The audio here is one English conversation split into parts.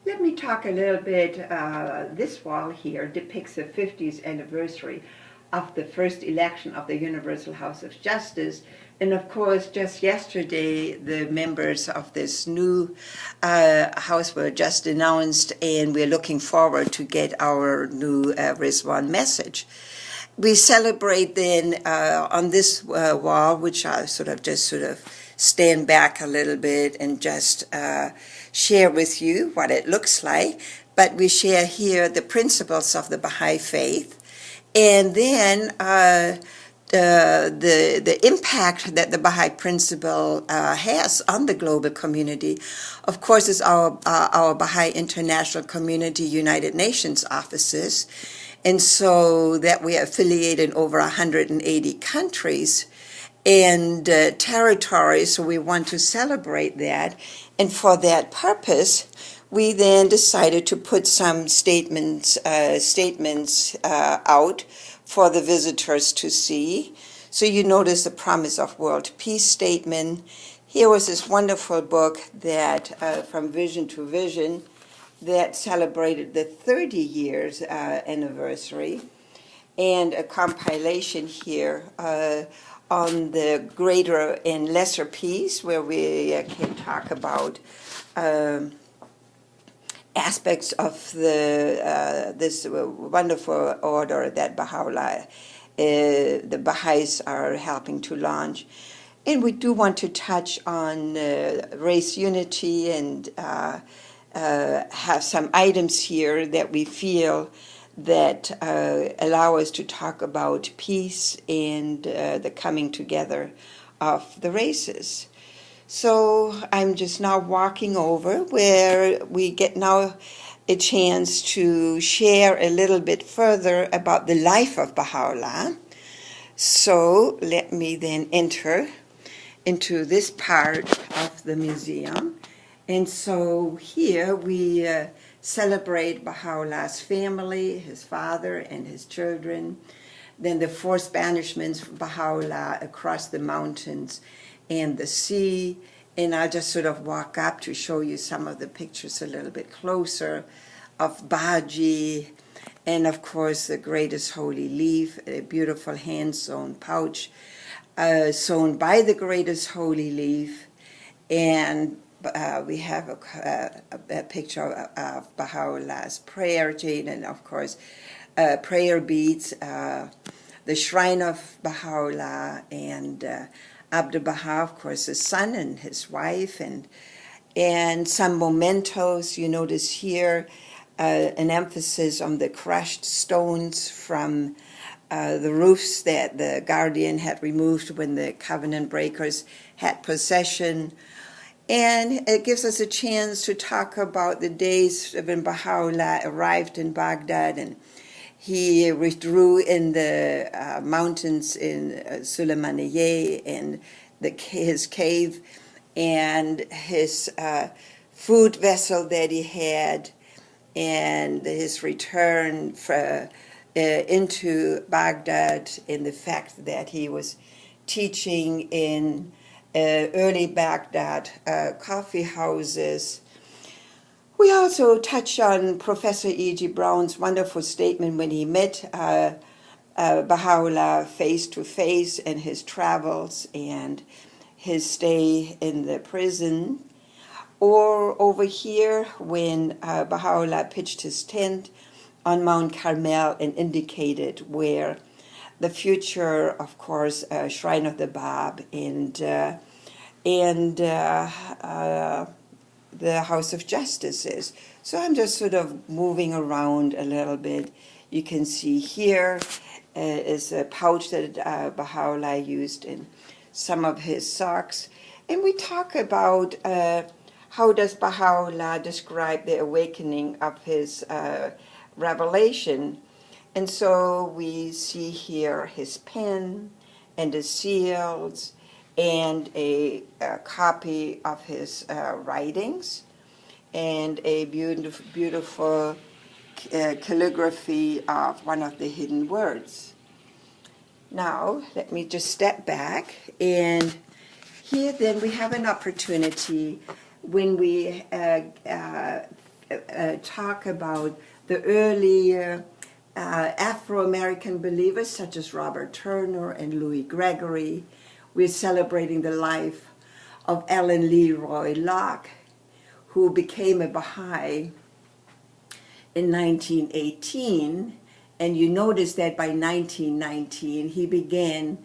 Let me talk a little bit. This wall here depicts the 50th anniversary of the first election of the Universal House of Justice. And of course, just yesterday, the members of this new house were just announced, and we're looking forward to get our new Rizwan message. We celebrate then on this wall, which I sort of stand back a little bit and just share with you what it looks like. But we share here the principles of the Baha'i faith, and then the impact that the Baha'i principle has on the global community. Of course, is our Baha'i International Community United Nations offices. And so that we are affiliated in over 180 countries and territories, so we want to celebrate that. And for that purpose, we then decided to put some statements out for the visitors to see. So you notice the Promise of World Peace Statement. Here was this wonderful book that, From Vision to Vision, that celebrated the 30 years anniversary, and a compilation here on the greater and lesser peace, where we can talk about aspects of this wonderful order that Baha'u'llah, the Baha'is are helping to launch. And we do want to touch on race unity and have some items here that we feel that allow us to talk about peace and the coming together of the races. So I'm just now walking over where we get now a chance to share a little bit further about the life of Baha'u'llah. So let me then enter into this part of the museum. And so here we celebrate Baha'u'llah's family, his father and his children, then the forced banishments of Baha'u'llah across the mountains and the sea. And I'll just sort of walk up to show you some of the pictures a little bit closer of Baji, and of course the greatest holy leaf, a beautiful hand-sewn pouch sewn by the greatest holy leaf. And we have a picture of Baha'u'llah's prayer chain, and of course prayer beads, the shrine of Baha'u'llah, and Abdul Baha, of course, his son and his wife, and some mementos. You notice here an emphasis on the crushed stones from the roofs that the guardian had removed when the covenant breakers had possession. And it gives us a chance to talk about the days when Baha'u'llah arrived in Baghdad, and he withdrew in the mountains in Sulaymaniyeh, and his cave, and his food vessel that he had, and his return into Baghdad, and the fact that he was teaching in early Baghdad coffee houses. We also touch on Professor E.G. Brown's wonderful statement when he met Baha'u'llah face to face in his travels and his stay in the prison. Or over here when Baha'u'llah pitched his tent on Mount Carmel and indicated where the future, of course, Shrine of the Bab and the House of Justice is. So I'm just sort of moving around a little bit. You can see here is a pouch that Baha'u'llah used in some of his socks. And we talk about how does Baha'u'llah describe the awakening of his revelation. And so we see here his pen and the seals and a copy of his writings and a beautiful calligraphy of one of the hidden words. Now, let me just step back, and here then we have an opportunity when we talk about the early Afro-American believers such as Robert Turner and Louis Gregory. We're celebrating the life of Ellen Leroy Locke, who became a Baha'i in 1918, and you notice that by 1919 he began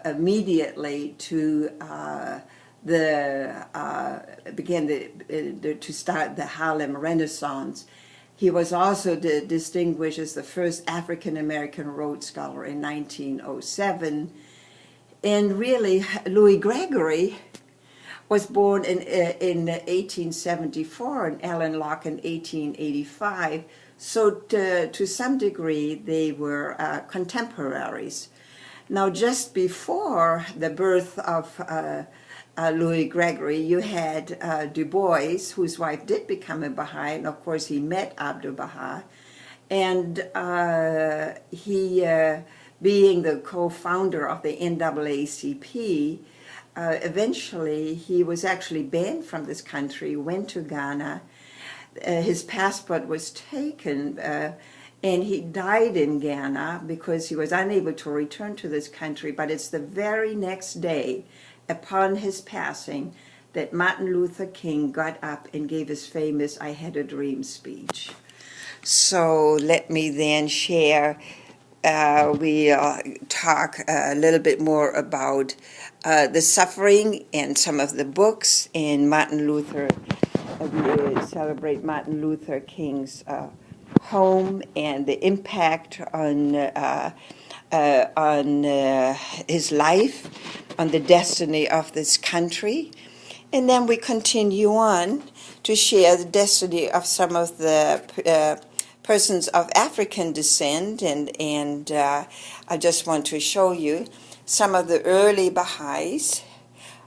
immediately to to start the Harlem Renaissance. He was also distinguished as the first African American Rhodes Scholar in 1907. And really, Louis Gregory was born in 1874 and Ellen Locke in 1885. So to some degree, they were contemporaries. Now, just before the birth of Louis Gregory, you had Du Bois, whose wife did become a Baha'i, and of course he met Abdu'l-Baha. And he, being the co-founder of the NAACP, eventually he was actually banned from this country, went to Ghana. His passport was taken, and he died in Ghana because he was unable to return to this country. But it's the very next day, upon his passing, that Martin Luther King got up and gave his famous "I Had a Dream" speech. So let me then share, we talk a little bit more about the suffering and some of the books in Martin Luther. We celebrate Martin Luther King's home and the impact on his life, on the destiny of this country. And then we continue on to share the destiny of some of the persons of African descent. And I just want to show you some of the early Baha'is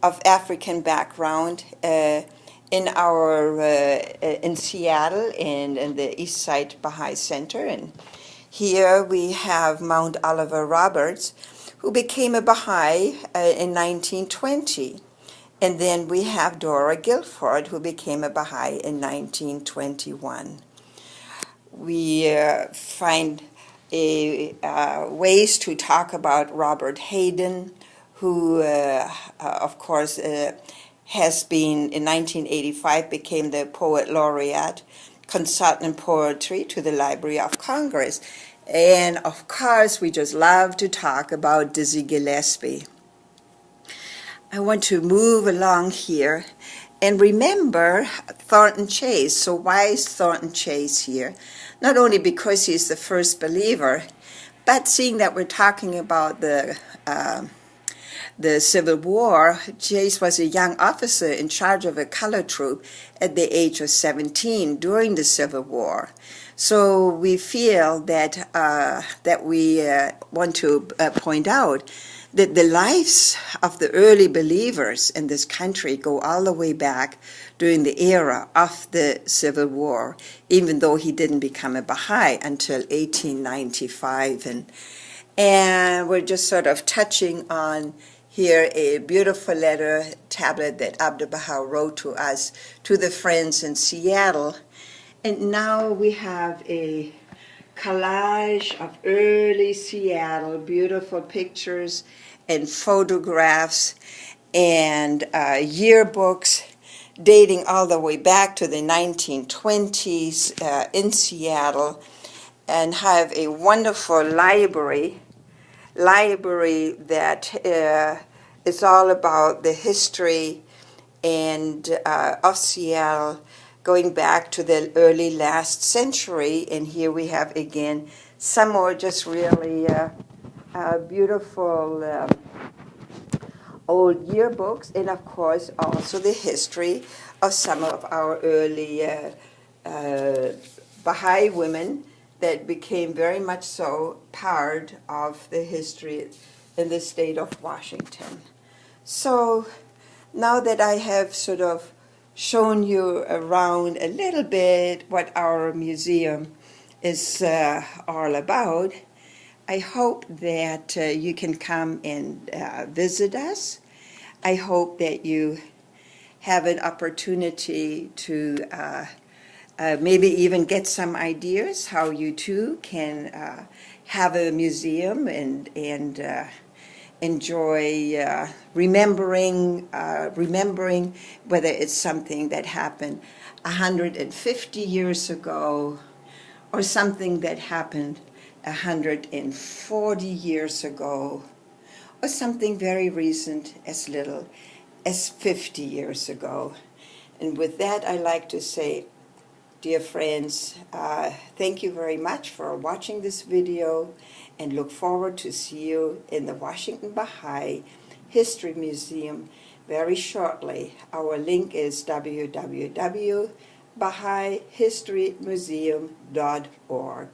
of African background in Seattle and in the East Side Baha'i Center. And here we have Mount Oliver Roberts, who became a Baha'i in 1920. And then we have Dora Guilford, who became a Baha'i in 1921. We find ways to talk about Robert Hayden, who, of course, has been, in 1985, became the Poet Laureate, consultant poetry to the Library of Congress. And, of course, we just love to talk about Dizzy Gillespie. I want to move along here and remember Thornton Chase. So why is Thornton Chase here? Not only because he's the first believer, but seeing that we're talking about the Civil War, Chase was a young officer in charge of a color troop at the age of 17 during the Civil War. So we feel that we want to point out that the lives of the early believers in this country go all the way back during the era of the Civil War, even though he didn't become a Baha'i until 1895. And we're just sort of touching on here a beautiful letter tablet that Abdu'l-Baha wrote to us, to the friends in Seattle. And now we have a collage of early Seattle, beautiful pictures and photographs and yearbooks dating all the way back to the 1920s in Seattle, and have a wonderful library that is all about the history and of Seattle going back to the early last century. And here we have again some more just really beautiful old yearbooks, and of course also the history of some of our early Baha'i women that became very much so part of the history in the state of Washington. So now that I have sort of shown you around a little bit what our museum is all about, I hope that you can come and visit us. I hope that you have an opportunity to maybe even get some ideas how you too can have a museum and enjoy remembering whether it's something that happened 150 years ago or something that happened 140 years ago or something very recent as little as 50 years ago. And with that, I like to say, dear friends, thank you very much for watching this video and look forward to see you in the Washington Baha'i History Museum very shortly. Our link is www.bahaihistorymuseum.org.